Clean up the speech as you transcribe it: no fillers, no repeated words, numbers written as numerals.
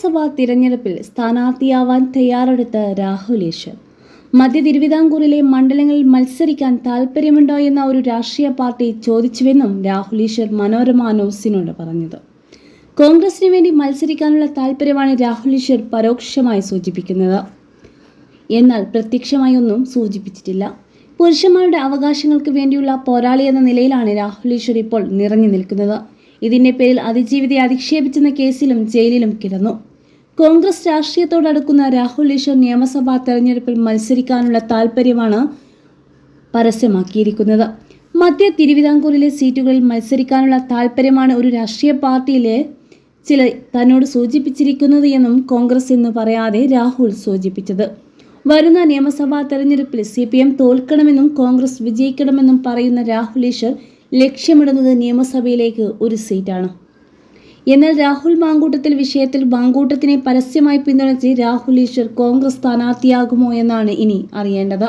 നിയമസഭാ തിരഞ്ഞെടുപ്പിൽ സ്ഥാനാർത്ഥിയാവാൻ തയ്യാറെടുത്ത രാഹുൽ ഈശ്വർ. മധ്യ തിരുവിതാംകൂറിലെ മണ്ഡലങ്ങളിൽ മത്സരിക്കാൻ താൽപ്പര്യമുണ്ടോ എന്ന ഒരു രാഷ്ട്രീയ പാർട്ടി ചോദിച്ചുവെന്നും രാഹുൽ ഈശ്വർ മനോരമ ന്യൂസിനോട് പറഞ്ഞത്. കോൺഗ്രസിന് വേണ്ടി മത്സരിക്കാനുള്ള താൽപ്പര്യമാണ് രാഹുൽ ഈശ്വർ പരോക്ഷമായി സൂചിപ്പിക്കുന്നത്. എന്നാൽ പ്രത്യക്ഷമായി ഒന്നും സൂചിപ്പിച്ചിട്ടില്ല. പുരുഷന്മാരുടെ അവകാശങ്ങൾക്ക് വേണ്ടിയുള്ള പോരാളി എന്ന നിലയിലാണ് രാഹുൽ ഈശ്വർ ഇപ്പോൾ നിറഞ്ഞു നിൽക്കുന്നത്. ഇതിന്റെ പേരിൽ അതിജീവിതയെ അധിക്ഷേപിച്ചെന്ന കേസിലും ജയിലിലും കിടന്നു. കോൺഗ്രസ് രാഷ്ട്രീയത്തോടടുക്കുന്ന രാഹുൽ ഈശ്വർ നിയമസഭാ തെരഞ്ഞെടുപ്പിൽ മത്സരിക്കാനുള്ള താൽപ്പര്യമാണ് പരസ്യമാക്കിയിരിക്കുന്നത്. മധ്യ തിരുവിതാംകൂറിലെ സീറ്റുകളിൽ മത്സരിക്കാനുള്ള താൽപ്പര്യമാണ് ഒരു രാഷ്ട്രീയ പാർട്ടിയിലെ ചിലർ തന്നോട് സൂചിപ്പിച്ചിരിക്കുന്നത് എന്നും കോൺഗ്രസ് എന്ന് പറയാതെ രാഹുൽ സൂചിപ്പിച്ചത്. വരുന്ന നിയമസഭാ തെരഞ്ഞെടുപ്പിൽ CPM തോൽക്കണമെന്നും കോൺഗ്രസ് വിജയിക്കണമെന്നും പറയുന്ന രാഹുൽ ഈശ്വർ ലക്ഷ്യമിടുന്നത് നിയമസഭയിലേക്ക് ഒരു സീറ്റാണ്. എന്നാൽ രാഹുൽ മാങ്കൂട്ടത്തിൽ വിഷയത്തിൽ മാങ്കൂട്ടത്തിനെ പരസ്യമായി പിന്തുണച്ച് രാഹുൽ ഈശ്വർ കോൺഗ്രസ് സ്ഥാനാർത്ഥിയാകുമോ എന്നാണ് ഇനി അറിയേണ്ടത്.